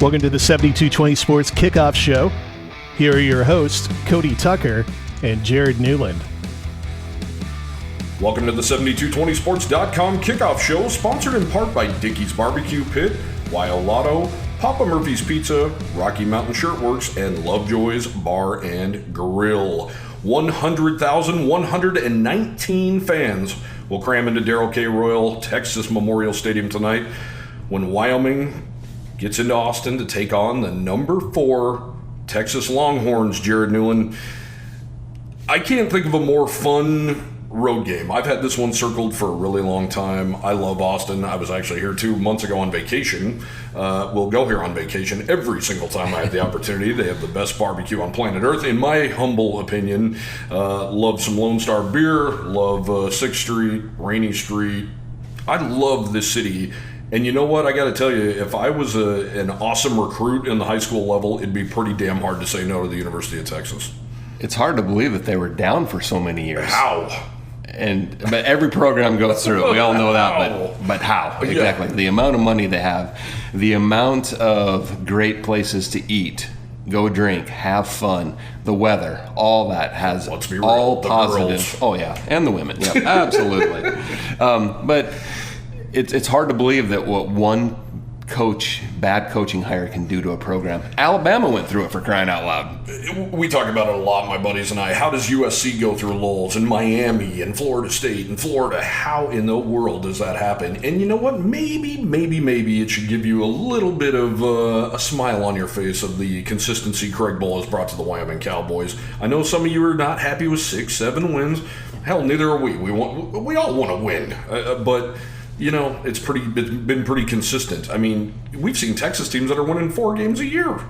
Welcome to the 7220 Sports Kickoff Show. Here are your hosts, Cody Tucker and Jared Newland. Welcome to the 7220sports.com Kickoff Show, sponsored in part by Dickey's Barbecue Pit, Wild Lotto, Papa Murphy's Pizza, Rocky Mountain Shirtworks, and Lovejoy's Bar and Grill. 100,119 fans will cram into Darrell K. Royal Texas Memorial Stadium tonight when Wyoming gets into Austin to take on the number 4 Texas Longhorns. Jared Newland, I can't think of a more fun road game. I've had this one circled for a really long time. I love Austin. I was actually here 2 months ago on vacation. We'll go here on vacation every single time I have the opportunity. They have the best barbecue on planet Earth, in my humble opinion. Love some Lone Star beer. Love 6th Street, Rainy Street. I love this city. And you know what? I got to tell you, if I was an awesome recruit in the high school level, it'd be pretty damn hard to say no to the University of Texas. It's hard to believe that they were down for so many years. How? But every program goes through it. We all know that. But how? Exactly. Yeah. The amount of money they have, the amount of great places to eat, go drink, have fun, the weather, all that has all positive. Oh yeah, and the women. Yeah, absolutely. But it's hard to believe that what one bad coaching hire can do to a program. Alabama went through it, for crying out loud. We talk about it a lot, my buddies and I. How does USC go through lulls, and Miami and Florida State and Florida? How in the world does that happen? And you know what? Maybe it should give you a little bit of a smile on your face of the consistency Craig Bull has brought to the Wyoming Cowboys. I know some of you are not happy with 6-7 wins. Hell, neither are we. We all want to win, but you know, it's been pretty consistent. I mean, we've seen Texas teams that are winning 4 games a year.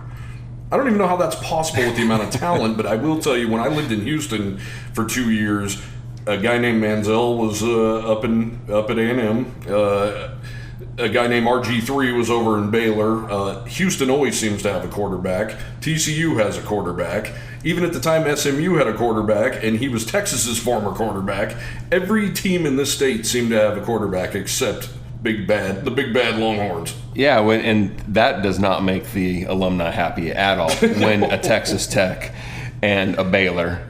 I don't even know how that's possible with the amount of talent, but I will tell you, when I lived in Houston for 2 years, a guy named Manziel was up at A&M. A guy named RG3 was over in Baylor. Houston always seems to have a quarterback. TCU has a quarterback. Even at the time, SMU had a quarterback, and he was Texas's former quarterback. Every team in this state seemed to have a quarterback except the big bad Longhorns. Yeah, and that does not make the alumni happy at all. When a Texas Tech and a Baylor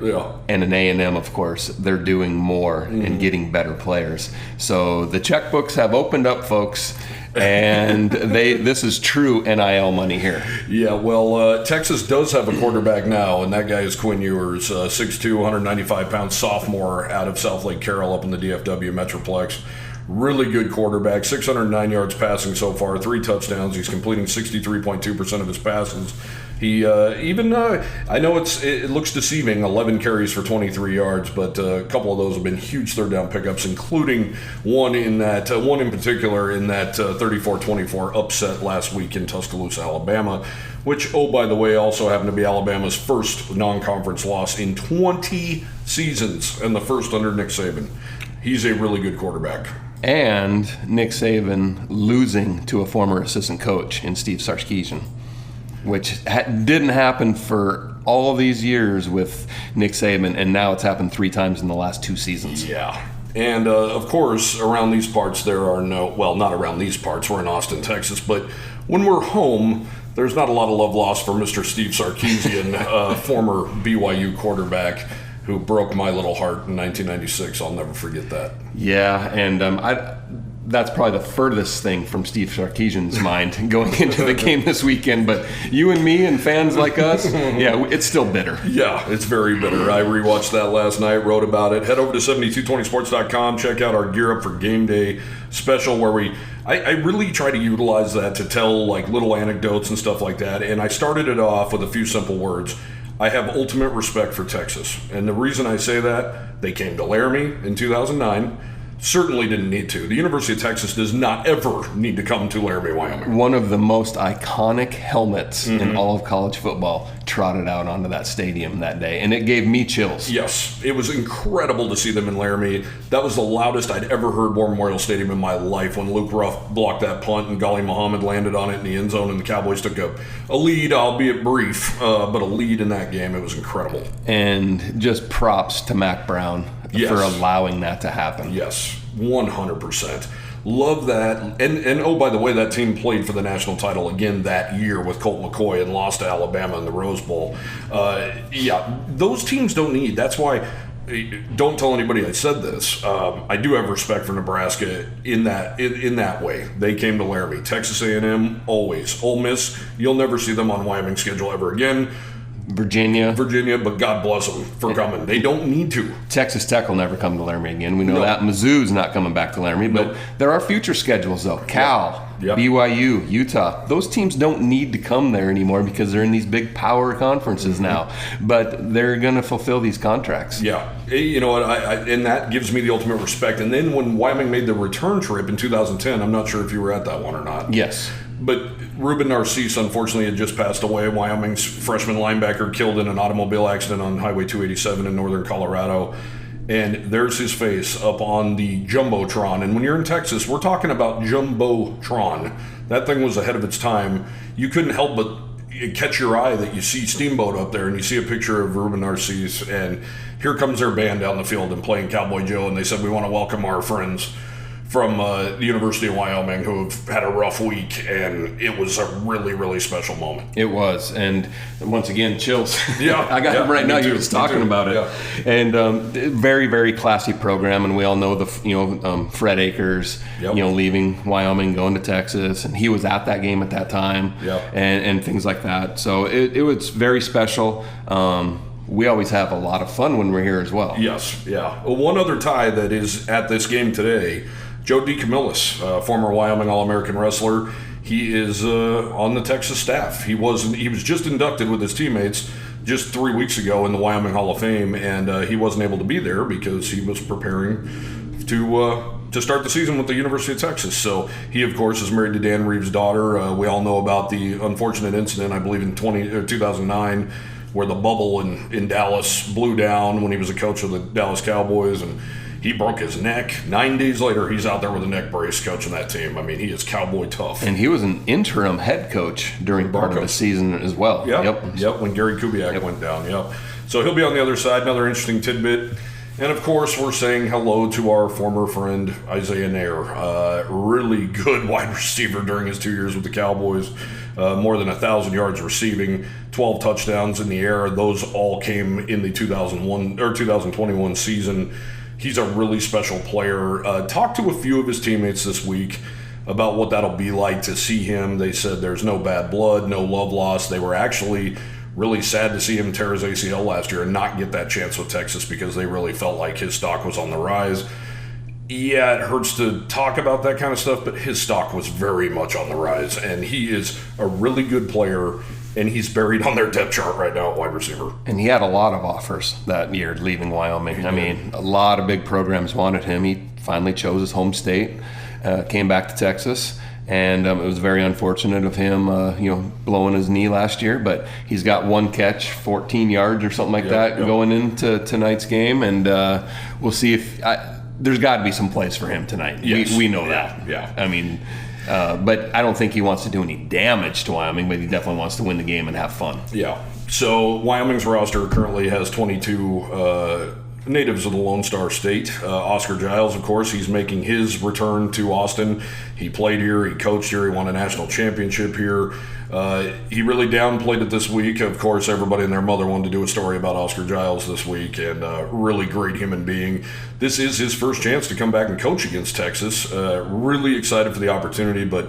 and an A&M, of course, they're doing more and getting better players. So the checkbooks have opened up, folks, and this is true NIL money here. Yeah, well, Texas does have a quarterback now, and that guy is Quinn Ewers, 6'2", 195-pound sophomore out of South Lake Carroll up in the DFW Metroplex. Really good quarterback, 609 yards passing so far, 3 touchdowns. He's completing 63.2% of his passes. He I know it looks deceiving, 11 carries for 23 yards, but a couple of those have been huge third down pickups, including one in particular in that 34-24 upset last week in Tuscaloosa, Alabama, which, oh, by the way, also happened to be Alabama's first non-conference loss in 20 seasons and the first under Nick Saban. He's a really good quarterback. And Nick Saban losing to a former assistant coach in Steve Sarkisian, which didn't happen for all of these years with Nick Saban, and now it's happened 3 times in the last 2 seasons. Yeah. And, of course, around these parts there are not around these parts, we're in Austin, Texas, but when we're home, there's not a lot of love lost for Mr. Steve Sarkisian, former BYU quarterback, who broke my little heart in 1996. I'll never forget that. Yeah, and that's probably the furthest thing from Steve Sarkisian's mind going into the game this weekend. But you and me and fans like us, yeah, it's still bitter. Yeah, it's very bitter. I rewatched that last night, wrote about it. Head over to 7220sports.com. Check out our Gear Up for Game Day special where I really try to utilize that to tell like little anecdotes and stuff like that. And I started it off with a few simple words. I have ultimate respect for Texas. And the reason I say that, they came to Laramie in 2009. Certainly didn't need to. The University of Texas does not ever need to come to Laramie, Wyoming. One of the most iconic helmets in all of college football trotted out onto that stadium that day, and it gave me chills. Yes, it was incredible to see them in Laramie. That was the loudest I'd ever heard War Memorial Stadium in my life when Luke Ruff blocked that punt and Ghali Muhammad landed on it in the end zone, and the Cowboys took a lead, albeit brief, but a lead in that game. It was incredible. And just props to Mac Brown for allowing that to happen. Yes, 100%. Love that. And oh, by the way, that team played for the national title again that year with Colt McCoy and lost to Alabama in the Rose Bowl. Yeah, those teams don't need. That's why. Don't tell anybody I said this. I do have respect for Nebraska in that way. They came to Laramie. Texas A&M, always. Ole Miss, you'll never see them on Wyoming's schedule ever again. Virginia, but God bless them for coming. They don't need to. Texas Tech will never come to Laramie again. We know that. Mizzou's not coming back to Laramie, but there are future schedules, though. Cal, BYU, Utah. Those teams don't need to come there anymore because they're in these big power conferences now. But they're going to fulfill these contracts. Yeah. You know what? And that gives me the ultimate respect. And then when Wyoming made the return trip in 2010, I'm not sure if you were at that one or not. Yes. But Ruben Narcisse, unfortunately, had just passed away. Wyoming's freshman linebacker killed in an automobile accident on Highway 287 in northern Colorado. And there's his face up on the Jumbotron. And when you're in Texas, we're talking about Jumbotron. That thing was ahead of its time. You couldn't help but catch your eye that you see Steamboat up there and you see a picture of Ruben Narcisse. And here comes their band down the field and playing Cowboy Joe. And they said, we want to welcome our friends from the University of Wyoming who have had a rough week, and it was a really, really special moment. It was, and once again, chills. Yeah, I got it right now. You're just talking about it, and very, very classy program. And we all know Fred Akers, leaving Wyoming, going to Texas, and he was at that game at that time, and things like that. So it was very special. We always have a lot of fun when we're here as well. Yes, yeah. Well, one other tie that is at this game today. Joe DeCamillis, former Wyoming All-American wrestler, he is on the Texas staff. He was just inducted with his teammates just 3 weeks ago in the Wyoming Hall of Fame, and he wasn't able to be there because he was preparing to start the season with the University of Texas. So he, of course, is married to Dan Reeves' daughter. We all know about the unfortunate incident, I believe, in 2009, where the bubble in Dallas blew down when he was a coach of the Dallas Cowboys, and he broke his neck. 9 days later, he's out there with a neck brace coaching that team. I mean, he is cowboy tough. And he was an interim head coach during part of the season as well. Yep, when Gary Kubiak went down, So he'll be on the other side, another interesting tidbit. And, of course, we're saying hello to our former friend Isaiah Nair. Really good wide receiver during his 2 years with the Cowboys. More than 1,000 yards receiving, 12 touchdowns in the air. Those all came in the 2021 season. He's a really special player. Talked to a few of his teammates this week about what that'll be like to see him. They said there's no bad blood, no love lost. They were actually really sad to see him tear his ACL last year and not get that chance with Texas because they really felt like his stock was on the rise. Yeah, it hurts to talk about that kind of stuff, but his stock was very much on the rise, and he is a really good player, and he's buried on their depth chart right now at wide receiver. And he had a lot of offers that year leaving Wyoming. I mean, a lot of big programs wanted him. He finally chose his home state, came back to Texas, and it was very unfortunate of him, blowing his knee last year. But he's got one catch, 14 yards or something like that going into tonight's game, and we'll see if there's got to be some place for him tonight. Yes. We know that. Yeah. I mean, but I don't think he wants to do any damage to Wyoming, but he definitely wants to win the game and have fun. Yeah. So Wyoming's roster currently has 22 natives of the Lone Star State. Oscar Giles, of course, he's making his return to Austin. He played here, he coached here, he won a national championship here. He really downplayed it this week. Of course, everybody and their mother wanted to do a story about Oscar Giles this week, and really great human being. This is his first chance to come back and coach against Texas. Really excited for the opportunity, but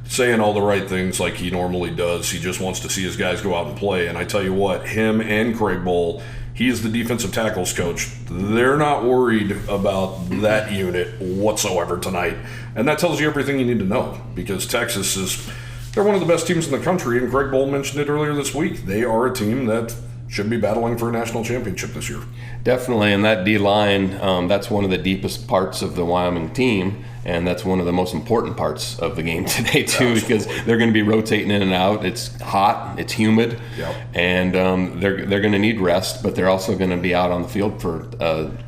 saying all the right things like he normally does. He just wants to see his guys go out and play. And I tell you what, him and Craig Bohl, he is the defensive tackles coach. They're not worried about that unit whatsoever tonight. And that tells you everything you need to know, because Texas they're one of the best teams in the country, and Craig Bohl mentioned it earlier this week. They are a team that should be battling for a national championship this year. Definitely, and that D-line, that's one of the deepest parts of the Wyoming team, and that's one of the most important parts of the game today, too, because they're going to be rotating in and out. It's hot, it's humid, and they're going to need rest, but they're also going to be out on the field for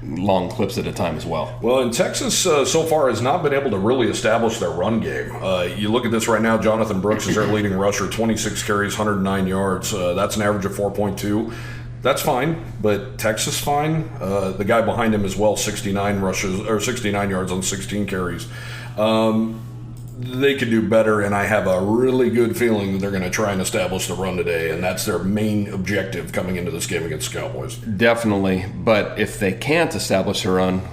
long clips at a time as well. Well, and Texas so far has not been able to really establish their run game. You look at this right now, Jonathan Brooks is their leading rusher, 26 carries, 109 yards. That's an average of 4.2. That's fine, but Texas fine. The guy behind him as well, 69 rushes or 69 yards on 16 carries. They could do better, and I have a really good feeling that they're going to try and establish the run today, and that's their main objective coming into this game against the Cowboys. Definitely, but if they can't establish a run,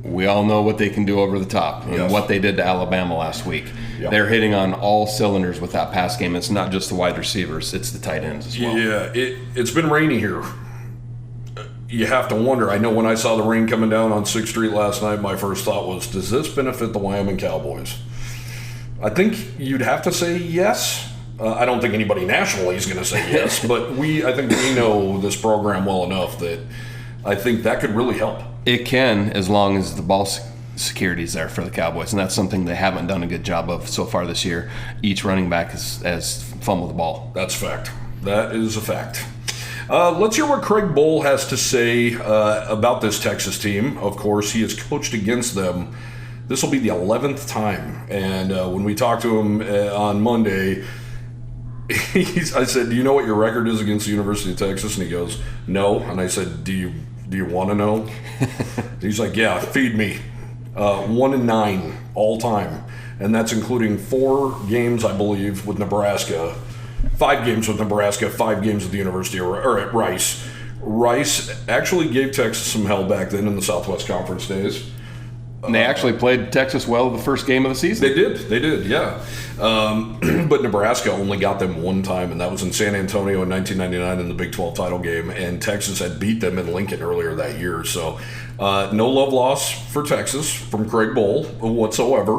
we all know what they can do over the top and what they did to Alabama last week. Yep. They're hitting on all cylinders with that pass game. It's not just the wide receivers, it's the tight ends as well. Yeah, it's been rainy here. You have to wonder. I know when I saw the rain coming down on 6th Street last night, my first thought was, does this benefit the Wyoming Cowboys? I think you'd have to say yes. I don't think anybody nationally is going to say yes, but I think we know this program well enough that I think that could really help. It can, as long as the ball security is there for the Cowboys, and that's something they haven't done a good job of so far this year. Each running back has fumbled the ball. That's fact. That is a fact. Let's hear what Craig Bohl has to say about this Texas team. Of course, he has coached against them. This will be the 11th time. And when we talked to him on Monday, I said, do you know what your record is against the University of Texas? And he goes, no. And I said, do you want to know? He's like, yeah, feed me. 1-9 all time. And that's including 4 games, I believe, with Nebraska. 5 games with Nebraska, 5 games at the University or at Rice. Rice actually gave Texas some hell back then in the Southwest Conference days. And they actually played Texas well the first game of the season. They did, yeah. But Nebraska only got them one time, and that was in San Antonio in 1999 in the Big 12 title game, and Texas had beat them in Lincoln earlier that year. So no love lost for Texas from Craig Bohl whatsoever,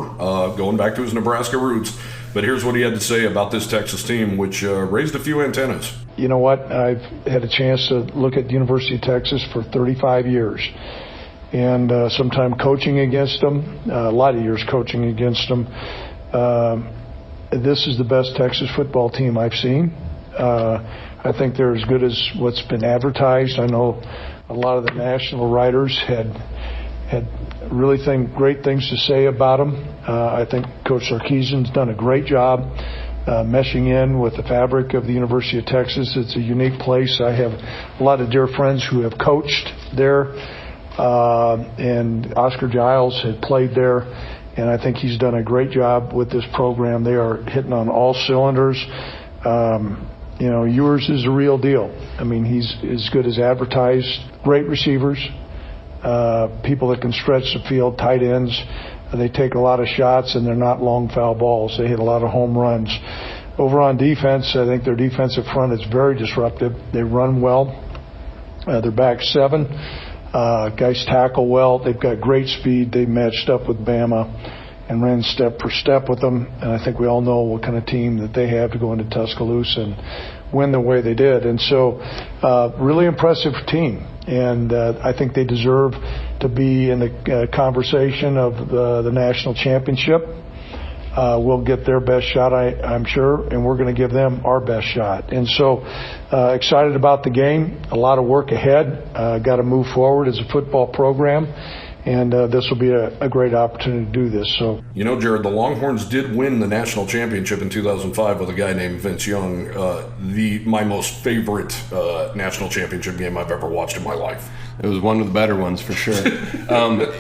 going back to his Nebraska roots. But here's what he had to say about this Texas team, which raised a few antennas. You know what? I've had a chance to look at the University of Texas for 35 years. And some time coaching against them, a lot of years coaching against them. This is the best Texas football team I've seen. I think they're as good as what's been advertised. I know a lot of the national writers had really great things to say about them. I think Coach Sarkisian's done a great job meshing in with the fabric of the University of Texas. It's a unique place. I have a lot of dear friends who have coached there. And Oscar Giles had played there, and I think he's done a great job with this program. They are hitting on all cylinders. Ewers is a real deal. I mean, he's as good as advertised. Great receivers, people that can stretch the field, tight ends. They take a lot of shots, and they're not long foul balls. They hit a lot of home runs. Over on defense, I think their defensive front is very disruptive. They run well. They're back 7. Guys tackle well. They've got great speed. They matched up with Bama and ran step for step with them. And I think we all know what kind of team that they have to go into Tuscaloosa and win the way they did. And so really impressive team. And I think they deserve to be in the conversation of the national championship. We'll get their best shot, I'm sure, and we're going to give them our best shot. And so excited about the game, a lot of work ahead, got to move forward as a football program, and this will be a great opportunity to do this. So, Jared, the Longhorns did win the national championship in 2005 with a guy named Vince Young, my most favorite national championship game I've ever watched in my life. It was one of the better ones for sure.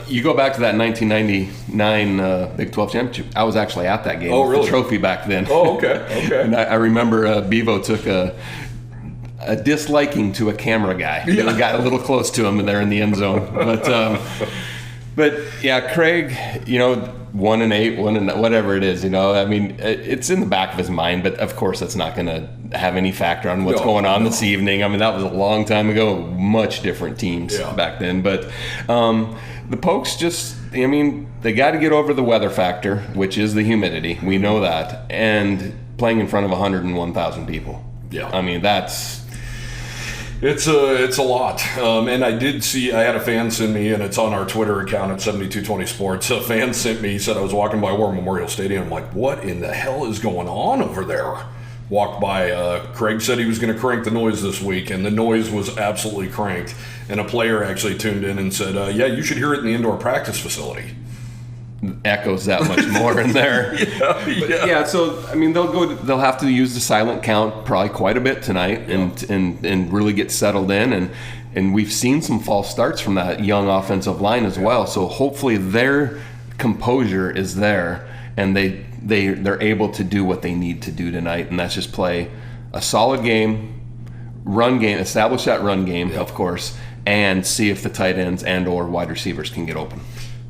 You go back to that 1999 Big 12 championship. I was actually at that game. Oh, really? The trophy back then. Oh, okay. And I remember Bevo took a disliking to a camera guy. Yeah. He got a little close to him, and they're in the end zone. But yeah, Craig, 1-8, whatever it is, I mean, it's in the back of his mind, but of course that's not going to have any factor on what's going on this evening. I mean, that was a long time ago, much different teams back then. But the Pokes they got to get over the weather factor, which is the humidity. We know that. And playing in front of 101,000 people. Yeah. I mean, It's a lot. And I did see, I had a fan send me, and it's on our Twitter account at 7220 Sports. A fan sent me, he said I was walking by War Memorial Stadium. I'm like, what in the hell is going on over there? Walked by, Craig said he was going to crank the noise this week, and the noise was absolutely cranked. And a player actually tuned in and said, yeah, you should hear it in the indoor practice facility. echoes that much more in there. Yeah. So I mean, they'll have to use the silent count probably quite a bit tonight, and really get settled in, and we've seen some false starts from that young offensive line as well. So hopefully their composure is there, and they're able to do what they need to do tonight, and that's just play a solid game, run game, establish that run game, of course, and see if the tight ends and or wide receivers can get open.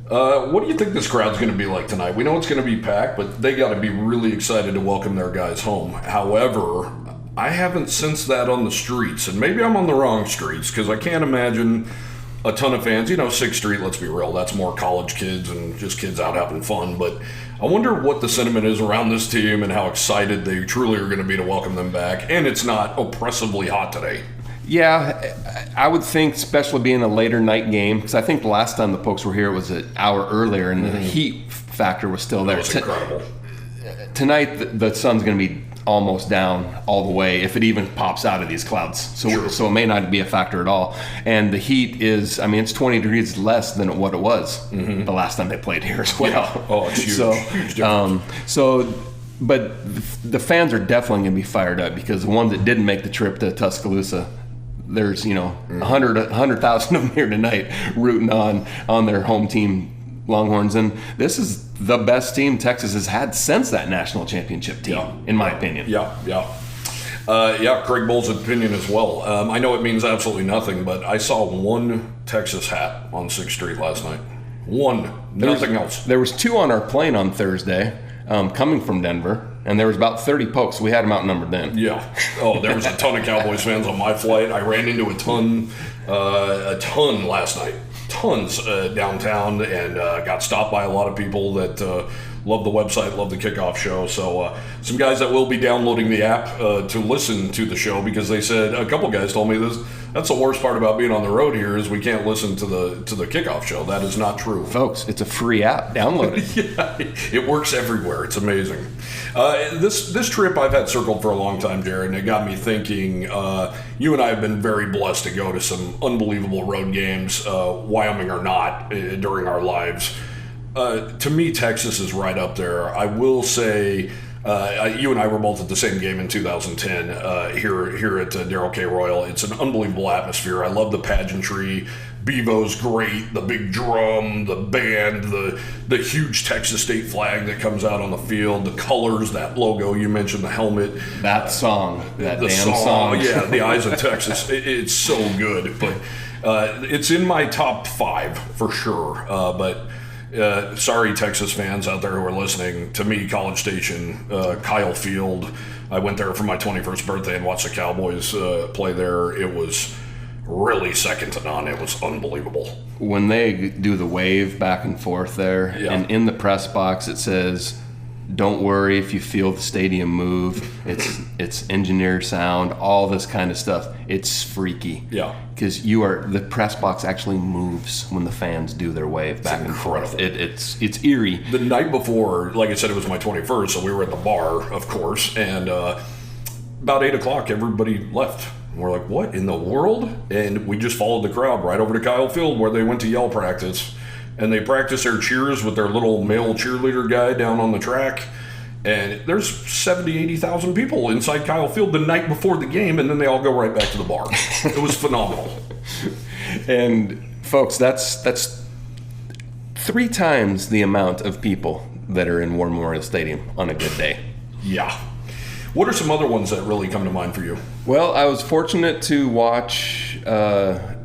What do you think this crowd's going to be like tonight? We know it's going to be packed, but they got to be really excited to welcome their guys home. However, I haven't sensed that on the streets, and maybe I'm on the wrong streets because I can't imagine a ton of fans. 6th Street, let's be real, that's more college kids and just kids out having fun. But I wonder what the sentiment is around this team and how excited they truly are going to be to welcome them back. And it's not oppressively hot today. Yeah, I would think, especially being a later night game, because I think the last time the Pokes were here it was an hour earlier, and the heat factor was still there. That was incredible. Tonight, the sun's going to be almost down all the way, if it even pops out of these clouds. So it may not be a factor at all. And the heat is, it's 20 degrees less than what it was the last time they played here as well. Yeah. Oh, it's huge. Huge difference. But the fans are definitely going to be fired up, because the ones that didn't make the trip to Tuscaloosa, there's 100,000 of them here tonight rooting on their home team Longhorns, and this is the best team Texas has had since that national championship team, in my opinion. Craig Bull's opinion as well. I know it means absolutely nothing, but I saw one Texas hat on 6th Street last night. Nothing else. There was 2 on our plane on Thursday, coming from Denver. And there was about 30 Pokes. We had them outnumbered then. Yeah. Oh, there was a ton of Cowboys fans on my flight. I ran into a ton last night. Tons downtown, and got stopped by a lot of people that love the website, love the Kickoff show. So some guys that will be downloading the app to listen to the show, because they said, a couple guys told me that's the worst part about being on the road here is we can't listen to the Kickoff show. That is not true. Folks, it's a free app. Download it. Yeah, it works everywhere. It's amazing. This trip I've had circled for a long time, Jared, and it got me thinking, you and I have been very blessed to go to some unbelievable road games, Wyoming or not, during our lives. To me, Texas is right up there. I will say, you and I were both at the same game in 2010 here at Darrell K. Royal. It's an unbelievable atmosphere. I love the pageantry. Bevo's great. The big drum, the band, the huge Texas state flag that comes out on the field, the colors, that logo you mentioned, the helmet, that song, that damn song. Yeah, the Eyes of Texas. It's so good. But it's in my top 5 for sure. But sorry, Texas fans out there who are listening. To me, College Station, Kyle Field, I went there for my 21st birthday and watched the Cowboys play there. It was really second to none. It was unbelievable. When they do the wave back and forth there, and in the press box it says, "Don't worry if you feel the stadium move. It's engineered sound, all this kind of stuff. It's freaky." Yeah. Because the press box actually moves when the fans do their wave back and forth. It's eerie. The night before, like I said, it was my 21st, so we were at the bar, of course, and about 8 o'clock, everybody left. We're like, what in the world? And we just followed the crowd right over to Kyle Field, where they went to yell practice. And they practice their cheers with their little male cheerleader guy down on the track. And there's 70, 80,000 people inside Kyle Field the night before the game, and then they all go right back to the bar. It was phenomenal. And folks, that's 3 times the amount of people that are in War Memorial Stadium on a good day. Yeah. What are some other ones that really come to mind for you? Well, I was fortunate to watch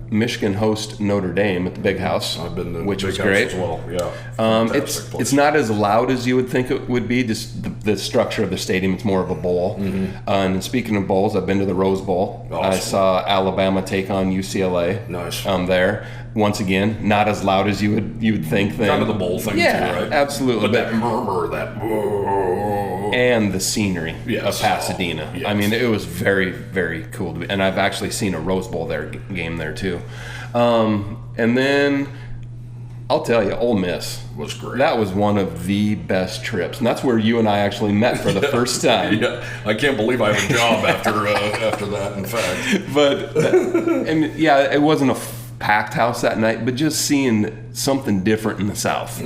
Michigan host Notre Dame at the Big House. I've been to which the was Big great House as well. Yeah, it's not as loud as you would think it would be. Just the structure of the stadium. It's more of a bowl. Mm-hmm. And speaking of bowls, I've been to the Rose Bowl. Awesome. I saw Alabama take on UCLA. Nice. There. Once again, not as loud as you would think. Kind of the bowl thing, too, right? Absolutely. But that murmur, that whoa. And the scenery of Pasadena. Yes. I mean, it was very, very cool. And I've actually seen a Rose Bowl game there, too. And then, I'll tell you, Ole Miss was great. That was one of the best trips. And that's where you and I actually met for the first time. Yeah, I can't believe I have a job after that, in fact. But, it wasn't packed house that night, but just seeing something different in the South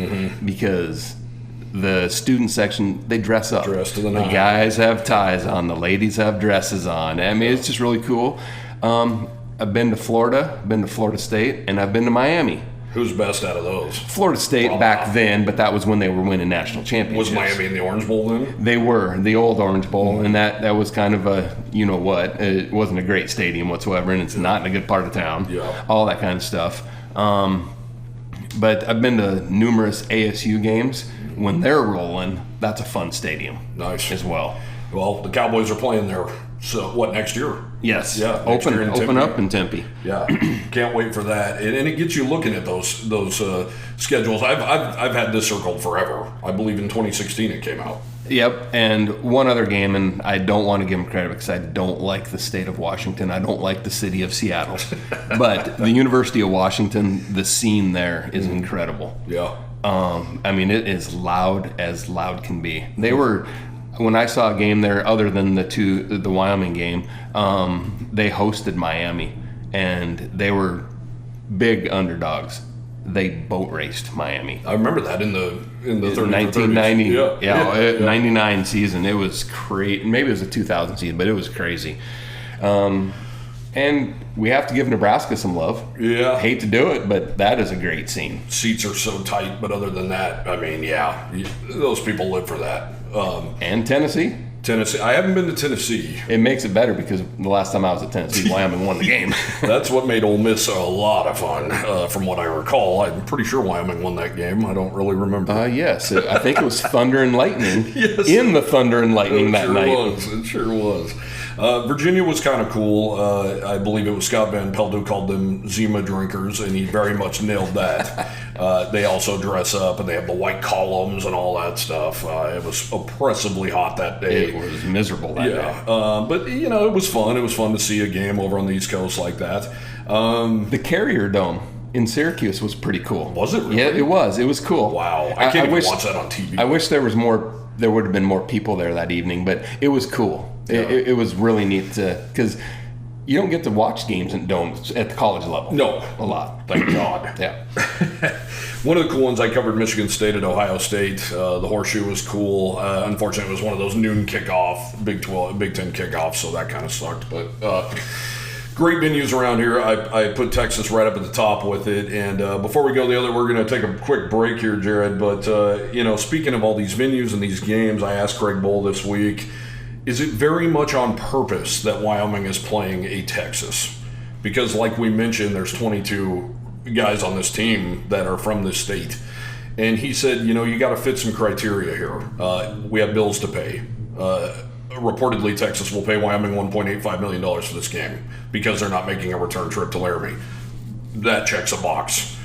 because the student section, they dress up. Dressed to the The nines. guys have ties on, the ladies have dresses on. I mean, it's just really cool. I've been to Florida, been to Florida State, and I've been to Miami. Who's best out of those? Florida State back then, but that was when they were winning national championships. Was Miami in the Orange Bowl then? They were, the old Orange Bowl, and that was kind of a, you know what, it wasn't a great stadium whatsoever, and it's not in a good part of town. Yeah. All that kind of stuff. But I've been to numerous ASU games. When they're rolling, that's a fun stadium. Nice. As well. Well, the Cowboys are playing there. So what, next year? Yes. Yeah. next year in Open Tempe. up in Tempe. Yeah, can't wait for that, and it gets you looking at those schedules. I've had this circled forever. I believe in 2016 it came out. Yep, and one other game, and I don't want to give them credit because I don't like the state of Washington. I don't like the city of Seattle. But the University of Washington, the scene there is incredible. Yeah. I mean, it is loud as loud can be. They were, when I saw a game there, other than the Wyoming game, they hosted Miami, and they were big underdogs. They boat raced Miami. I remember that in the 30s, 1990, 99 season. It was crazy. Maybe it was a 2000 season, but it was crazy. And we have to give Nebraska some love. Yeah. Hate to do it, but that is a great scene. Seats are so tight, but other than that, I mean, yeah, those people live for that. And Tennessee. Tennessee. I haven't been to Tennessee. It makes it better because the last time I was at Tennessee, Wyoming won the game. That's what made Ole Miss a lot of fun, from what I recall. I'm pretty sure Wyoming won that game. I don't really remember. Yes. I think it was Thunder and Lightning. Yes. In the Thunder and Lightning that night. It sure was. Virginia was kind of cool. I believe it was Scott Van Pelt who called them Zima drinkers, and he very much nailed that. They also dress up, and they have the white columns and all that stuff. It was oppressively hot that day. It was miserable that day. But, it was fun. It was fun to see a game over on the East Coast like that. The Carrier Dome in Syracuse was pretty cool. Was it really? Yeah, it was. It was cool. Wow. I can't even watch that on TV. I wish there would have been more people there that evening, but it was cool. Yeah. It was really neat because you don't get to watch games in domes at the college level. No. A lot. Thank God. Yeah. One of the cool ones, I covered Michigan State at Ohio State. The Horseshoe was cool. Unfortunately, it was one of those noon kickoff, Big 10 kickoffs, so that kind of sucked. But great venues around here. I put Texas right up at the top with it. And before we go the other, we're going to take a quick break here, Jared. But, speaking of all these venues and these games, I asked Craig Bowl this week, is it very much on purpose that Wyoming is playing a Texas? Because like we mentioned, there's 22 guys on this team that are from this state. And he said, you got to fit some criteria here. We have bills to pay. Reportedly, Texas will pay Wyoming $1.85 million for this game because they're not making a return trip to Laramie. That checks a box.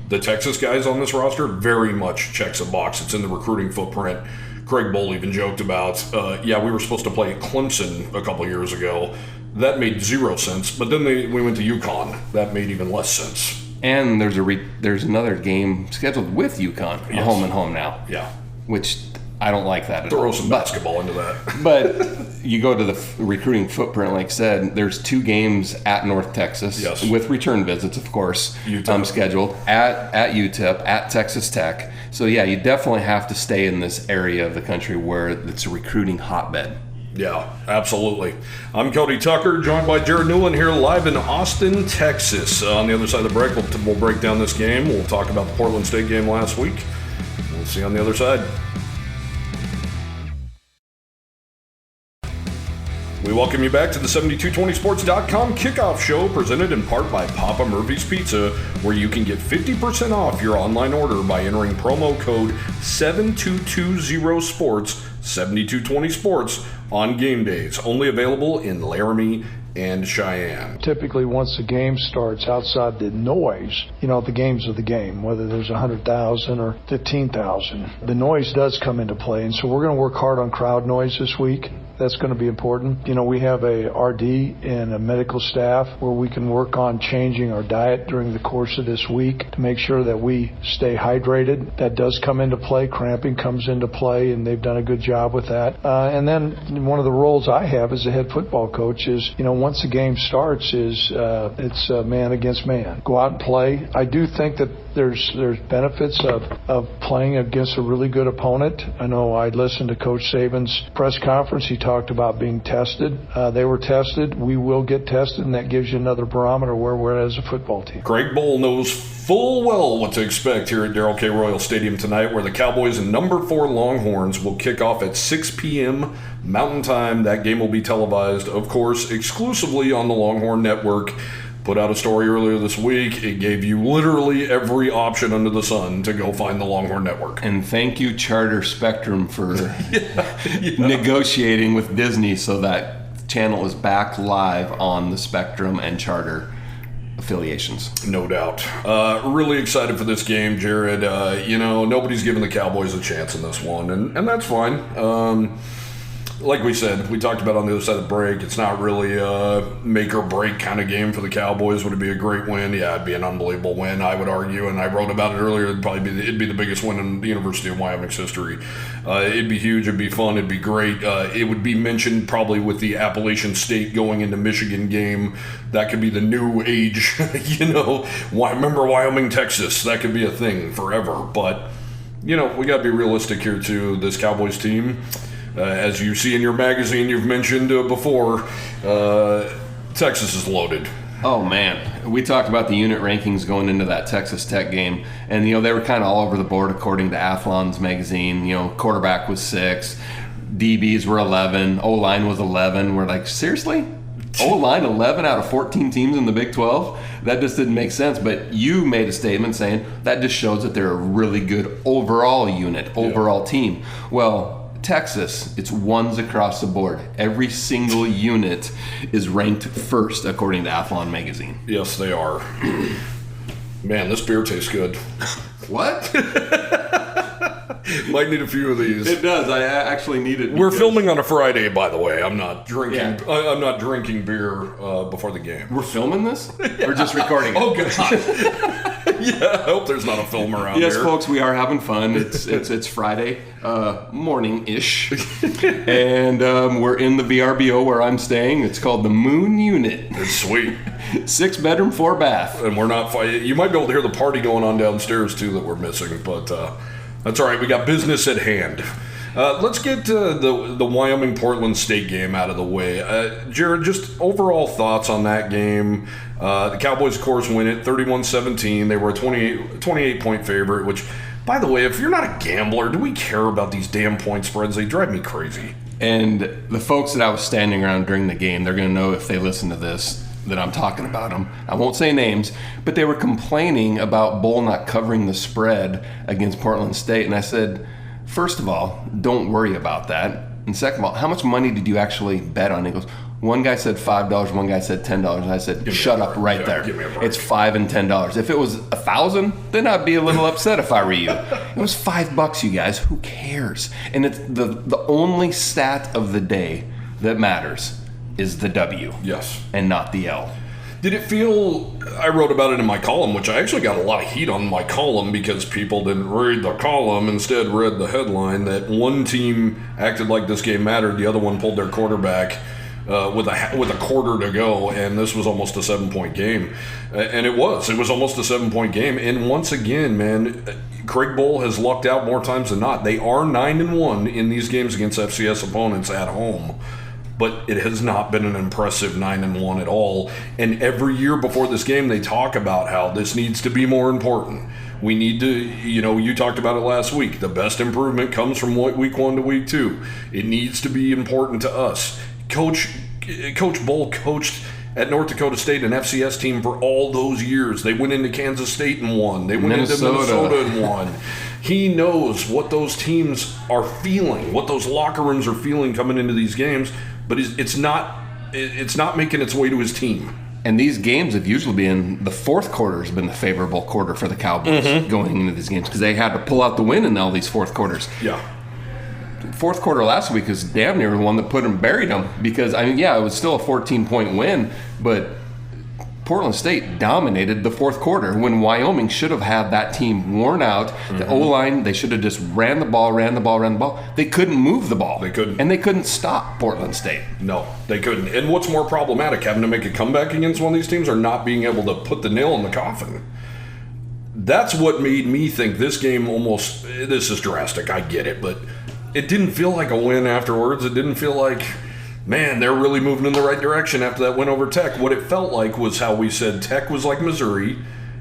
The Texas guys on this roster very much checks a box. It's in the recruiting footprint. Craig Bowl even joked about, we were supposed to play at Clemson a couple years ago. That made 0 sense. But then we went to UConn. That made even less sense. And there's another game scheduled with UConn, a home and home now. Yeah. Which I don't like that at all. Throw some basketball into that. But you go to the recruiting footprint, like I said, there's 2 games at North Texas, with return visits, of course, scheduled, at UTEP, at Texas Tech. So, yeah, you definitely have to stay in this area of the country where it's a recruiting hotbed. Yeah, absolutely. I'm Cody Tucker, joined by Jared Newland here live in Austin, Texas. On the other side of the break, we'll break down this game. We'll talk about the Portland State game last week. We'll see you on the other side. We welcome you back to the 7220sports.com kickoff show, presented in part by Papa Murphy's Pizza, where you can get 50% off your online order by entering promo code 7220sports, 7220sports on game days. Only available in Laramie and Cheyenne. Typically, once the game starts, outside the noise, the games are the game, whether there's 100,000 or 15,000. The noise does come into play, and so we're going to work hard on crowd noise this week. That's going to be important. We have a RD and a medical staff where we can work on changing our diet during the course of this week to make sure that we stay hydrated. That does come into play. Cramping comes into play, and they've done a good job with that. And then one of the roles I have as a head football coach is, once the game starts, it's man against man. Go out and play. I do think that there's benefits of playing against a really good opponent. I know I listened to Coach Saban's press conference. He talked about being tested. They were tested. We will get tested, and that gives you another barometer where we're at as a football team. Greg Bohl knows full well what to expect here at Darrell K. Royal Stadium tonight, where the Cowboys and number 4 Longhorns will kick off at 6 p.m. Mountain Time. That game will be televised, of course, exclusively on the Longhorn Network. Put out a story earlier this week. It gave you literally every option under the sun to go find the Longhorn Network. And thank you, Charter Spectrum, for negotiating with Disney so that channel is back live on the Spectrum and Charter affiliations. No doubt. Really excited for this game, Jared. Nobody's giving the Cowboys a chance in this one, and that's fine. Like we said, we talked about on the other side of the break, it's not really a make or break kind of game for the Cowboys. Would it be a great win? Yeah, it'd be an unbelievable win, I would argue, and I wrote about it earlier. It'd be the biggest win in the University of Wyoming's history. It'd be huge, it'd be fun, it'd be great. It would be mentioned probably with the Appalachian State going into Michigan game. That could be the new age, remember Wyoming, Texas? That could be a thing forever. But, we got to be realistic here too. This Cowboys team, as you see in your magazine you've mentioned before, Texas is loaded. Oh, man. We talked about the unit rankings going into that Texas Tech game, and, they were kind of all over the board according to Athlon's magazine. Quarterback was 6, DBs were 11, O-line was 11. We're like, seriously? O-line 11 out of 14 teams in the Big 12? That just didn't make sense. But you made a statement saying that just shows that they're a really good overall unit, overall team. Well, Texas, it's ones across the board. Every single unit is ranked first according to Athlon magazine. Yes, they are. Man, this beer tastes good. What? Might need a few of these. It does. I actually need it. We're filming on a Friday, by the way. I'm not drinking. Yeah. I'm not drinking beer before the game. We're filming this? Or just recording it? Oh, God. Yeah, I hope there's not a film around yes, here. Yes, folks, we are having fun. It's Friday morning-ish, and we're in the VRBO where I'm staying. It's called the Moon Unit. It's sweet. 6-bedroom, 4-bath. And we're not. You might be able to hear the party going on downstairs too that we're missing, but that's all right. We got business at hand. Let's get the Wyoming-Portland State game out of the way. Jared, just overall thoughts on that game. The Cowboys, of course, win it 31-17. They were a 28-point favorite, which, by the way, if you're not a gambler, do we care about these damn point spreads? They drive me crazy. And the folks that I was standing around during the game, they're going to know if they listen to this that I'm talking about them. I won't say names, but they were complaining about Bowl not covering the spread against Portland State. And I said, first of all, don't worry about that. And second of all, how much money did you actually bet on? He goes, one guy said $5, one guy said $10. And I said, shut up right there. It's $5 and $10. If it was $1,000, then I'd be a little upset if I were you. It was $5, you guys. Who cares? And it's the only stat of the day that matters is the W. Yes. And not the L. Did it feel, I wrote about it in my column, which I actually got a lot of heat on my column because people didn't read the column, instead read the headline, that one team acted like this game mattered, the other one pulled their quarterback with a quarter to go, and this was almost a 7-point game. And it was almost a 7-point game. And once again, man, Craig Bohl has lucked out more times than not. They are 9-1 in these games against FCS opponents at home. But it has not been an impressive 9-1 at all. And every year before this game, they talk about how this needs to be more important. We need to, you talked about it last week. The best improvement comes from week 1 to week 2. It needs to be important to us. Coach Bohl coached at North Dakota State, an FCS team, for all those years. They went into Kansas State and won. They went into Minnesota and won. He knows what those teams are feeling, what those locker rooms are feeling coming into these games. But it's not making its way to his team. And these games have usually been, the fourth quarter has been the favorable quarter for the Cowboys going into these games because they had to pull out the win in all these fourth quarters. Yeah. fourth quarter last week is damn near the one that buried them, because I mean, yeah, it was still a 14-point win, but Portland State dominated the fourth quarter when Wyoming should have had that team worn out. The O-line, they should have just ran the ball. They couldn't move the ball. They couldn't. And they couldn't stop Portland State. No, they couldn't. And what's more problematic, having to make a comeback against one of these teams or not being able to put the nail in the coffin? That's what made me think this game almost, this is drastic, I get it, but it didn't feel like a win afterwards. It didn't feel like, man, they're really moving in the right direction after that win over Tech. What it felt like was how we said Tech was like Missouri,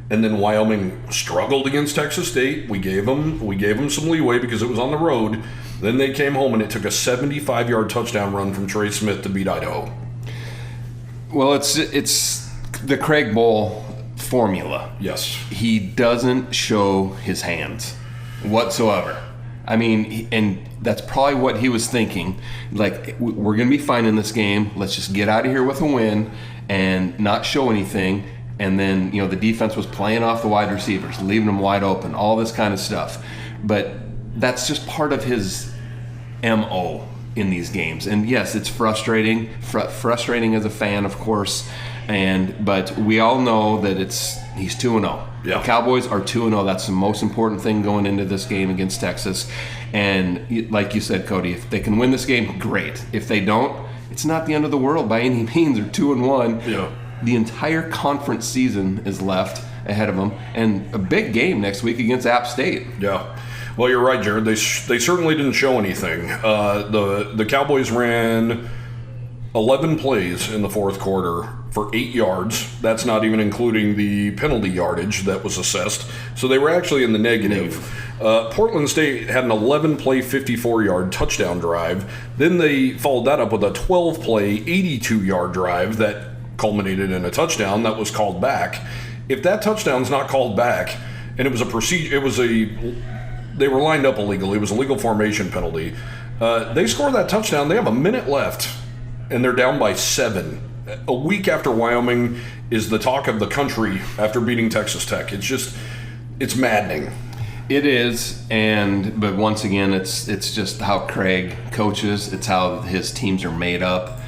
and then Wyoming struggled against Texas State. We gave them some leeway because it was on the road. Then they came home, and it took a 75-yard touchdown run from Trey Smith to beat Idaho. Well, it's the Craig Bowl formula. Yes. He doesn't show his hands whatsoever. I mean, and that's probably what he was thinking. Like, we're going to be fine in this game. Let's just get out of here with a win and not show anything. And then, the defense was playing off the wide receivers, leaving them wide open, all this kind of stuff. But that's just part of his MO in these games. And yes, it's frustrating. Frustrating as a fan, of course. But we all know that he's 2-0. Yeah. The Cowboys are 2-0. That's the most important thing going into this game against Texas. And like you said, Cody, if they can win this game, great. If they don't, it's not the end of the world by any means. They're 2-1. Yeah. The entire conference season is left ahead of them, and a big game next week against App State. Yeah. Well, you're right, Jared. They certainly didn't show anything. The Cowboys ran 11 plays in the fourth quarter for 8 yards. That's not even including the penalty yardage that was assessed. So they were actually in the negative. Portland State had an 11-play, 54-yard touchdown drive. Then they followed that up with a 12-play, 82-yard drive that culminated in a touchdown that was called back. If that touchdown's not called back, and it was a procedure, they were lined up illegally. It was a legal formation penalty. They score that touchdown. They have a minute left, and they're down by 7. A week after Wyoming is the talk of the country after beating Texas Tech. It's maddening. It is, but once again, it's just how Craig coaches. It's how his teams are made up,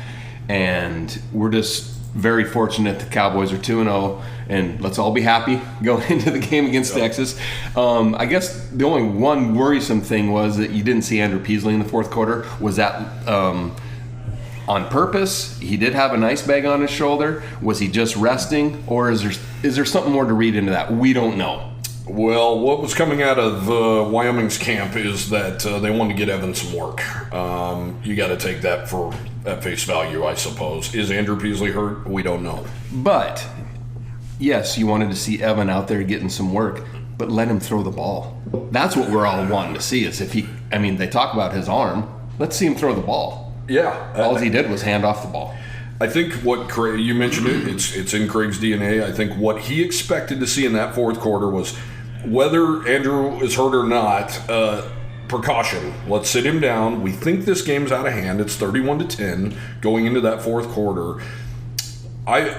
and we're just very fortunate the Cowboys are 2-0, and let's all be happy going into the game against Texas. I guess the only one worrisome thing was that you didn't see Andrew Peasley in the fourth quarter. Was that on purpose? He did have a nice bag on his shoulder. Was he just resting, or is there something more to read into that? We don't know. Well, what was coming out of Wyoming's camp is that they wanted to get Evan some work. You got to take that at face value, I suppose. Is Andrew Peasley hurt? We don't know. But, yes, you wanted to see Evan out there getting some work, but let him throw the ball. That's what we're all wanting to see, is they talk about his arm. Let's see him throw the ball. Yeah. All he did was hand off the ball. I think what Craig, you mentioned it's in Craig's DNA. I think what he expected to see in that fourth quarter was, whether Andrew is hurt or not, precaution. Let's sit him down. We think this game's out of hand. It's 31-10 going into that fourth quarter.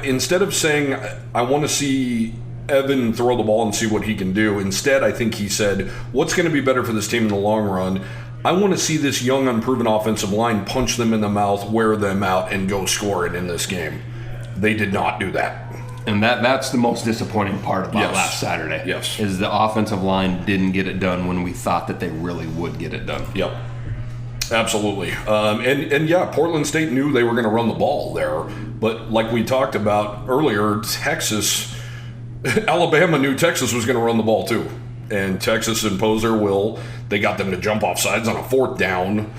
Instead of saying I want to see Evan throw the ball and see what he can do, instead I think he said, what's going to be better for this team in the long run? I want to see this young, unproven offensive line punch them in the mouth, wear them out, and go score it in this game. They did not do that. And that's the most disappointing part about last Saturday. Yes. Is the offensive line didn't get it done when we thought that they really would get it done. Yep. Absolutely. Portland State knew they were going to run the ball there. But like we talked about earlier, Alabama knew Texas was going to run the ball too. And Texas imposed their will. They got them to jump off sides on a fourth down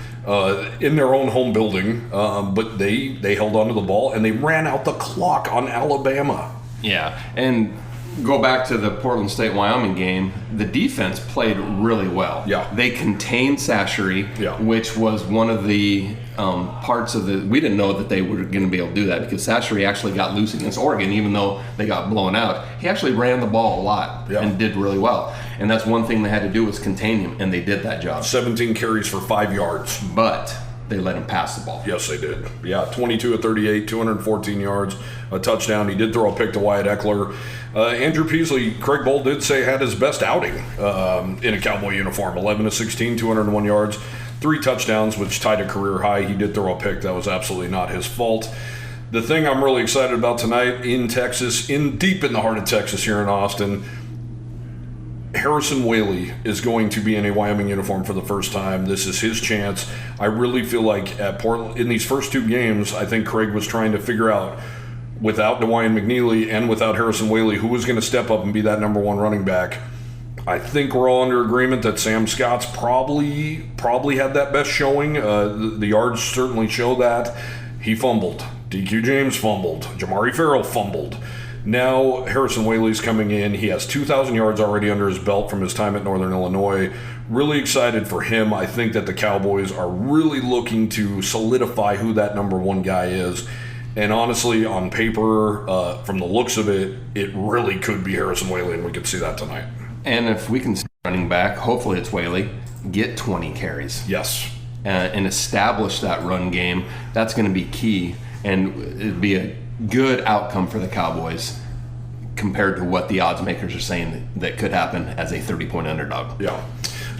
in their own home building. But they held onto the ball, and they ran out the clock on Alabama. Yeah, and go back to the Portland State-Wyoming game, the defense played really well. Yeah. They contained Sashery, which was one of the parts of the... We didn't know that they were going to be able to do that, because Sashery actually got loose against Oregon, even though they got blown out. He actually ran the ball a lot and did really well. And that's one thing they had to do, was contain him, and they did that job. 17 carries for 5 yards. But they let him pass the ball. Yes, they did. Yeah, 22 of 38, 214 yards, a touchdown. He did throw a pick to Wyatt Eckler. Andrew Peasley, Craig Bowl did say, had his best outing in a Cowboy uniform. 11 of 16, 201 yards. 3 touchdowns, which tied a career high. He did throw a pick. That was absolutely not his fault. The thing I'm really excited about tonight in Texas, deep in the heart of Texas here in Austin, Harrison Whaley is going to be in a Wyoming uniform for the first time. This is his chance. I really feel like at Portland, in these first 2 games, I think Craig was trying to figure out, without DeWyan McNeely and without Harrison Whaley, who was going to step up and be that number 1 running back. I think we're all under agreement that Sam Scott's probably had that best showing. The yards certainly show that. He fumbled. DQ James fumbled. Jamari Farrell fumbled. Now Harrison Whaley's coming in. He has 2,000 yards already under his belt from his time at Northern Illinois. Really excited for him. I think that the Cowboys are really looking to solidify who that number 1 guy is. And honestly, on paper, from the looks of it, it really could be Harrison Whaley, and we could see that tonight. And if we can start running back, hopefully it's Whaley, get 20 carries. Yes. And establish that run game. That's going to be key, and it'd be a good outcome for the Cowboys compared to what the odds makers are saying that could happen as a 30-point underdog. Yeah.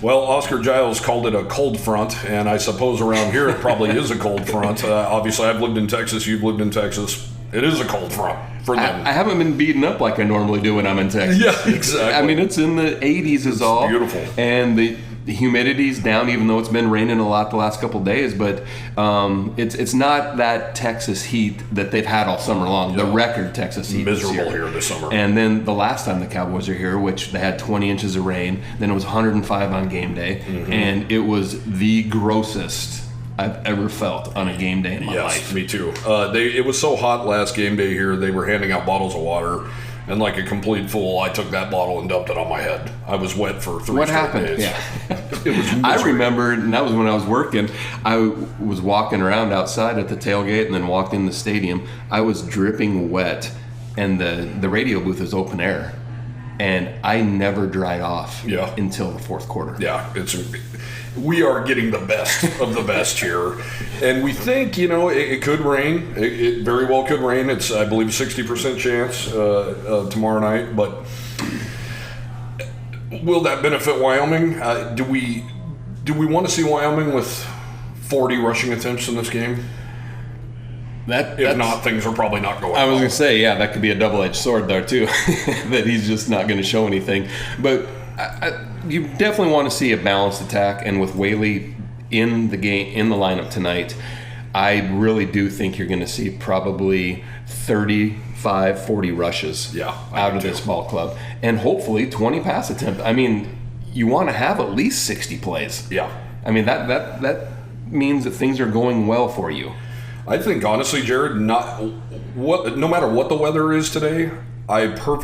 Well, Oscar Giles called it a cold front, and I suppose around here it probably is a cold front. Obviously, I've lived in Texas. You've lived in Texas. It is a cold front for them. I haven't been beaten up like I normally do when I'm in Texas. Yeah, exactly. I mean, it's in the 80s is all. Beautiful. And the humidity's down, even though it's been raining a lot the last couple of days. But it's not that Texas heat that they've had all summer long. Yeah. The record Texas heat miserable here this summer. And then the last time the Cowboys are here, which they had 20 inches of rain, then it was 105 on game day, and it was the grossest I've ever felt on a game day in my life. Yes, me too. It was so hot last game day here, they were handing out bottles of water, and like a complete fool, I took that bottle and dumped it on my head. I was wet for 3 straight days. What happened? Yeah. It was miserable. I remember, and that was when I was working, I was walking around outside at the tailgate and then walked in the stadium. I was dripping wet, and the radio booth is open air, and I never dried off until the fourth quarter. Yeah, we are getting the best of the best here. And we think, it could rain. It very well could rain. It's, I believe, a 60% chance tomorrow night. But will that benefit Wyoming? Do we want to see Wyoming with 40 rushing attempts in this game? If not, things are probably not going well. I was going to say, that could be a double-edged sword there, too, that he's just not going to show anything. But you definitely want to see a balanced attack, and with Whaley in the game, in the lineup tonight, I really do think you're going to see probably 35, 40 rushes out of this ball club, and hopefully 20 pass attempts. I mean, you want to have at least 60 plays. Yeah. I mean, that means that things are going well for you. I think, honestly, Jared, no matter what the weather is today, I feel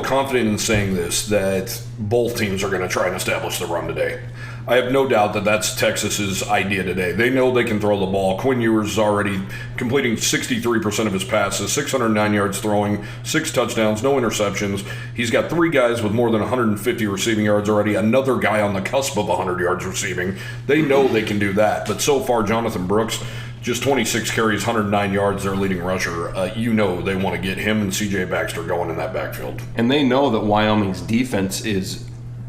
confident in saying this, that both teams are going to try and establish the run today. I have no doubt that that's Texas's idea today. They know they can throw the ball. Quinn Ewers is already completing 63% of his passes, 609 yards throwing, 6 touchdowns, no interceptions. He's got 3 guys with more than 150 receiving yards already, another guy on the cusp of 100 yards receiving. They know they can do that. But so far, Jonathan Brooks, just 26 carries, 109 yards, their leading rusher. They want to get him and C.J. Baxter going in that backfield. And they know that Wyoming's defense is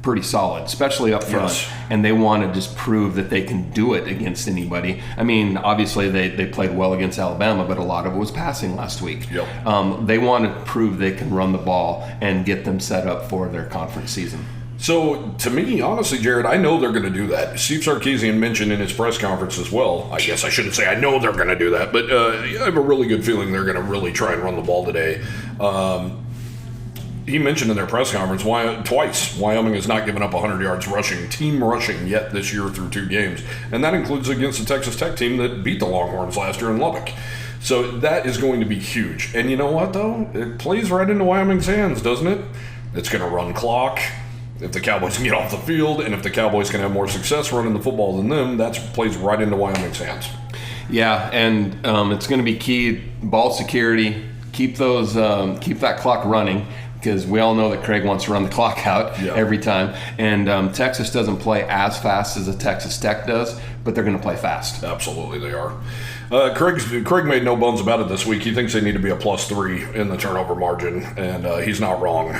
pretty solid, especially up front. Yes. And they want to just prove that they can do it against anybody. I mean, obviously they played well against Alabama, but a lot of it was passing last week. Yep. They want to prove they can run the ball and get them set up for their conference season. So, to me, honestly, Jared, I know they're going to do that. Steve Sarkisian mentioned in his press conference as well. I guess I shouldn't say I know they're going to do that, but I have a really good feeling they're going to really try and run the ball today. He mentioned in their press conference twice Wyoming has not given up 100 yards team rushing yet this year through 2 games. And that includes against the Texas Tech team that beat the Longhorns last year in Lubbock. So that is going to be huge. And you know what, though? It plays right into Wyoming's hands, doesn't it? It's going to run clock. If the Cowboys can get off the field, and if the Cowboys can have more success running the football than them, that plays right into Wyoming's hands. Yeah, and it's going to be key, ball security, keep that clock running, because we all know that Craig wants to run the clock out every time. And Texas doesn't play as fast as a Texas Tech does, but they're going to play fast. Absolutely they are. Craig made no bones about it this week. He thinks they need to be a +3 in the turnover margin, and he's not wrong.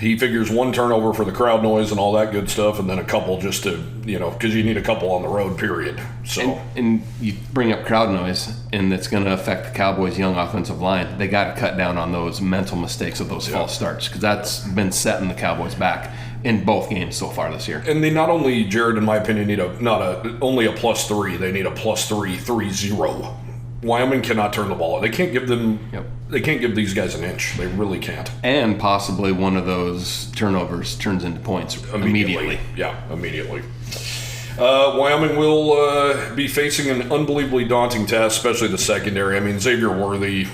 He figures one turnover for the crowd noise and all that good stuff, and then a couple just to, because you need a couple on the road, period. So and you bring up crowd noise, and it's going to affect the Cowboys' young offensive line. They got to cut down on those mental mistakes of those false starts, because that's been setting the Cowboys back in both games so far this year. And they not only, Jared, in my opinion, need only a +3. They need a +3-3-0. Wyoming cannot turn the ball over. They can't give them. Yep. They can't give these guys an inch. They really can't. And possibly one of those turnovers turns into points immediately. Yeah, immediately. Wyoming will be facing an unbelievably daunting task, especially the secondary. I mean, Xavier Worthy,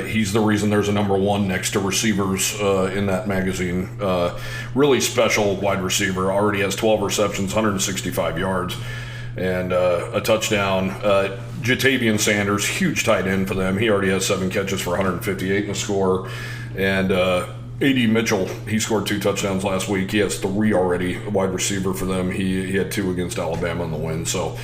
he's the reason there's a number 1 next to receivers in that magazine. Really special wide receiver. Already has 12 receptions, 165 yards, and a touchdown. Jatavian Sanders, huge tight end for them. He already has 7 catches for 158 in the score. And A.D. Mitchell, he scored 2 touchdowns last week. He has 3 already, wide receiver for them. He had 2 against Alabama in the win. So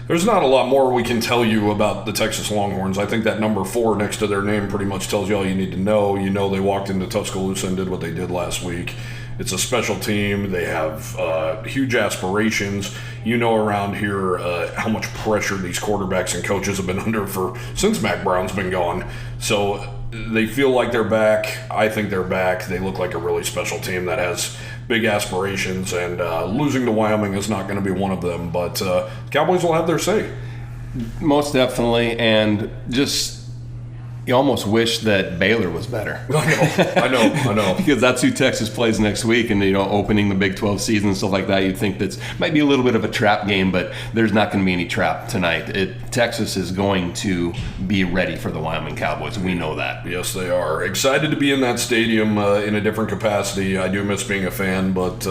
there's not a lot more we can tell you about the Texas Longhorns. I think that number 4 next to their name pretty much tells you all you need to know. They walked into Tuscaloosa and did what they did last week. It's a special team. They have huge aspirations. Around here how much pressure these quarterbacks and coaches have been under since Mac Brown's been gone. So they feel like they're back. I think they're back. They look like a really special team that has big aspirations, and losing to Wyoming is not going to be one of them. But Cowboys will have their say. Most definitely, and just you almost wish that Baylor was better. I know. Because that's who Texas plays next week, and opening the Big 12 season and stuff like that, you'd think that's might be a little bit of a trap game, but there's not going to be any trap tonight. Texas is going to be ready for the Wyoming Cowboys. We know that. Yes, they are. Excited to be in that stadium in a different capacity. I do miss being a fan, but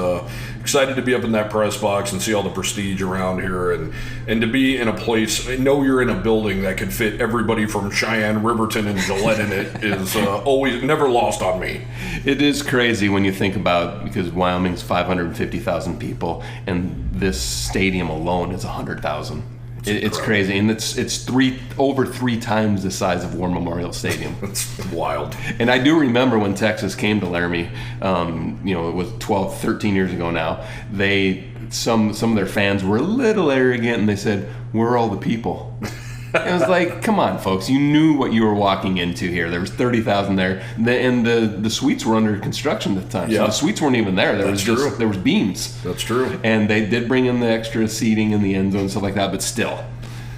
excited to be up in that press box and see all the prestige around here, and to be in a place, know you're in a building that could fit everybody from Cheyenne, Riverton, and Gillette in it is always never lost on me. It is crazy when you think about, because Wyoming's 550,000 people, and this stadium alone is 100,000. It's crazy, and it's over 3 times the size of War Memorial Stadium. It's wild. And I do remember when Texas came to Laramie, it was 12, 13 years ago now. Some of their fans were a little arrogant, and they said, "Where are all the people?" It was like, come on, folks. You knew what you were walking into here. There was 30,000 there. And the suites were under construction at the time. Yeah. So the suites weren't even there. There was beams. That's true. And they did bring in the extra seating in the end zone and stuff like that. But still,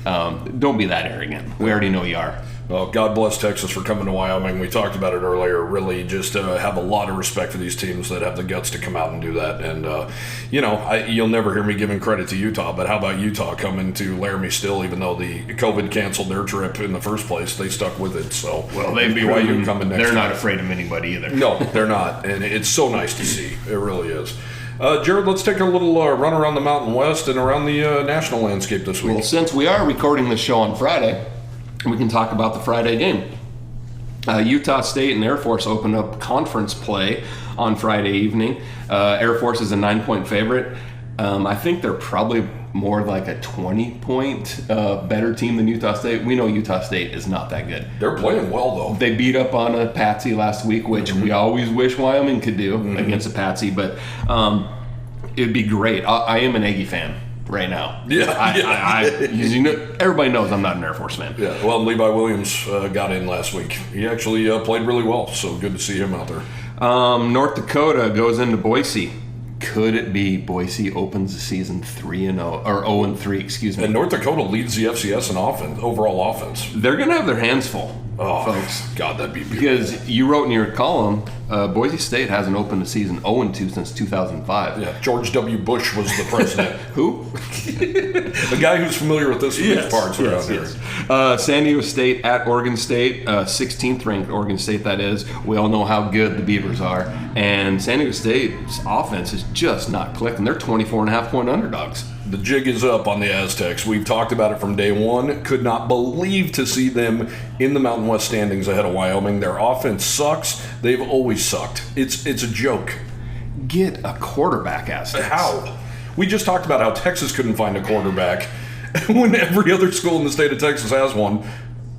don't be that arrogant. We already know you are. Well, God bless Texas for coming to Wyoming. We talked about it earlier. Really just have a lot of respect for these teams that have the guts to come out and do that. And, you'll never hear me giving credit to Utah, but how about Utah coming to Laramie still, even though the COVID canceled their trip in the first place? They stuck with it. So, well, they've BYU coming next. They're not afraid of anybody either. No, they're not. And it's so nice to see. It really is. Jared, let's take a little run around the Mountain West and around the national landscape this week. Well, since we are recording this show on Friday, we can talk about the Friday game. Utah State and Air Force opened up conference play on Friday evening. Air Force is a 9-point favorite. I think they're probably more like a 20-point better team than Utah State. We know Utah State is not that good. They're playing well, though. They beat up on a Patsy last week, which we always wish Wyoming could do against a Patsy, but it'd be great. I am an Aggie fan right now. Everybody knows I'm not an Air Force fan. Yeah, well, Levi Williams got in last week. He actually played really well, so good to see him out there. North Dakota goes into Boise. Could it be Boise opens the season 3-0 or 0-3? Excuse me. And North Dakota leads the FCS in overall offense. They're going to have their hands full. Oh, folks. God, that'd be beautiful. Because you wrote in your column, Boise State hasn't opened the season 0-2 since 2005. Yeah, George W. Bush was the president. Who? The guy who's familiar with this parts around here. San Diego State at Oregon State, 16th ranked Oregon State, that is. We all know how good the Beavers are. And San Diego State's offense is just not clicking. They're 24.5-point underdogs. The jig is up on the Aztecs. We've talked about it from day one. Could not believe to see them in the Mountain West standings ahead of Wyoming. Their offense sucks. They've always sucked. It's a joke. Get a quarterback, Aztecs. How? We just talked about how Texas couldn't find a quarterback when every other school in the state of Texas has one.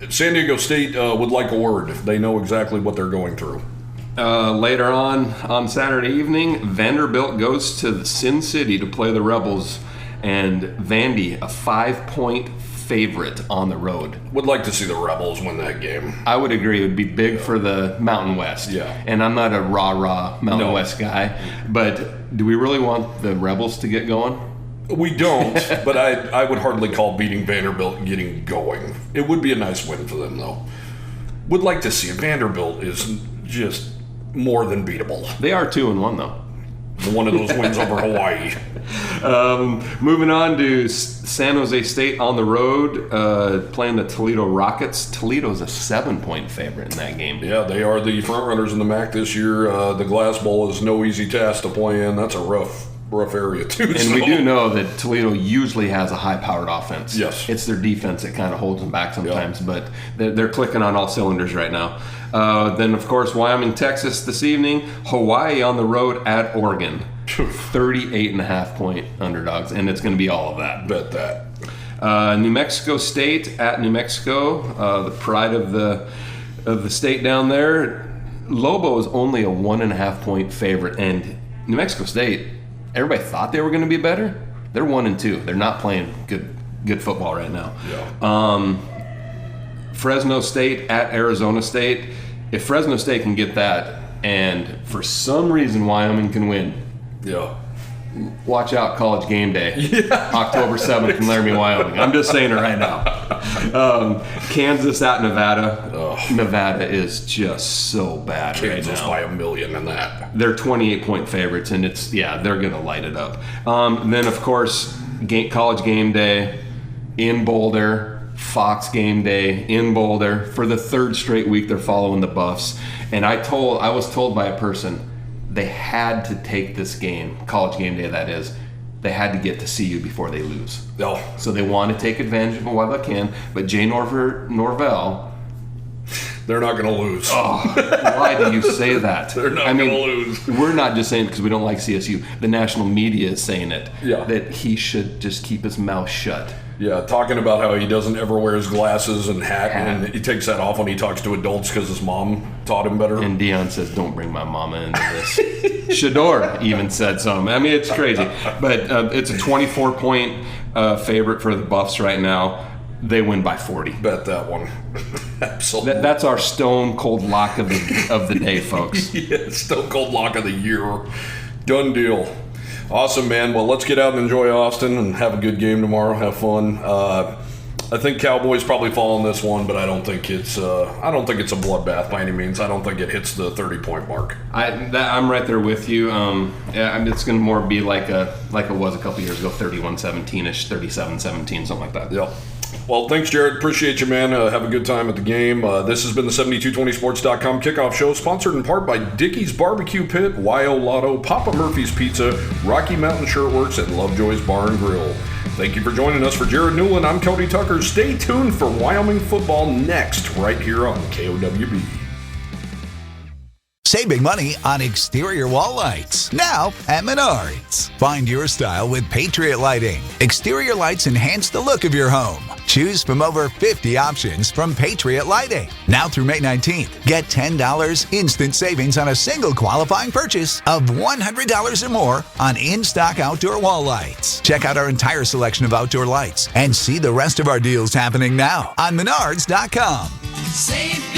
San Diego State would like a word. They know exactly what they're going through. Later on Saturday evening, Vanderbilt goes to Sin City to play the Rebels, and Vandy, a 5-point favorite on the road. Would like to see the Rebels win that game. I would agree. It would be big for the Mountain West. Yeah. And I'm not a rah-rah Mountain West guy, but do we really want the Rebels to get going? We don't, but I would hardly call beating Vanderbilt getting going. It would be a nice win for them, though. Would like to see it. Vanderbilt is just more than beatable. They are 2-1, though. One of those wins over Hawaii. Moving on to San Jose State on the road, playing the Toledo Rockets. Toledo's a 7-point favorite in that game. Yeah, they are the front runners in the MAC this year. The Glass Bowl is no easy task to play in. That's a rough area, too. And we do know that Toledo usually has a high-powered offense. Yes. It's their defense that kind of holds them back sometimes, but they're clicking on all cylinders right now. Then, of course, Wyoming, Texas this evening. Hawaii on the road at Oregon. 38.5-point underdogs, and it's going to be all of that. Bet that. New Mexico State at New Mexico, the pride of the state down there. Lobo is only a 1.5-point favorite, and New Mexico State, everybody thought they were going to be better. They're 1-2. They're not playing good football right now. Yeah. Fresno State at Arizona State. If Fresno State can get that, and for some reason Wyoming can win, Yeah. watch out, College Game Day, October 7th in Laramie, Wyoming. I'm just saying it right now. Kansas at Nevada. Nevada is just so bad Kansas right now. by 1 million in that. They're 28-point favorites, and they're going to light it up. Then, of course, College Game Day in Boulder. Fox Game Day in Boulder. For the third straight week, they're following the Buffs. And I was told by a person, they had to take this game, College Game Day that is, they had to get to CU before they lose. Oh. So they want to take advantage of it while they can. But Jay Norvell, they're not going to lose. why do you say that? They're not going to lose. We're not just saying it because we don't like CSU. The national media is saying it. Yeah. That he should just keep his mouth shut. Yeah, talking about how he doesn't ever wear his glasses and hat, and he takes that off when he talks to adults because his mom taught him better. And Dion says, don't bring my mama into this. Shador even said something. I mean, it's crazy. But it's a 24-point favorite for the Buffs right now. They win by 40. Bet that one. Absolutely. That's our stone cold lock of the day, folks. Yeah, stone cold lock of the year. Done deal. Awesome, man. Well, let's get out and enjoy Austin and have a good game tomorrow. Have fun. I think Cowboys probably fall on this one, but I don't think it's a bloodbath by any means. I don't think it hits the 30-point mark. I'm right there with you. It's going to more be like it was a couple years ago, 31-17ish, 37-17, something like that. Yep. Well, thanks, Jared. Appreciate you, man. Have a good time at the game. This has been the 7220sports.com kickoff show, sponsored in part by Dickey's Barbecue Pit, YO Lotto, Papa Murphy's Pizza, Rocky Mountain Shirtworks, and Lovejoy's Bar and Grill. Thank you for joining us. For Jared Newland, I'm Cody Tucker. Stay tuned for Wyoming football next, right here on KOWB. Save big money on exterior wall lights now at Menards. Find your style with Patriot Lighting. Exterior lights enhance the look of your home. Choose from over 50 options from Patriot Lighting. Now through May 19th, get $10 instant savings on a single qualifying purchase of $100 or more on in-stock outdoor wall lights. Check out our entire selection of outdoor lights and see the rest of our deals happening now on Menards.com. Save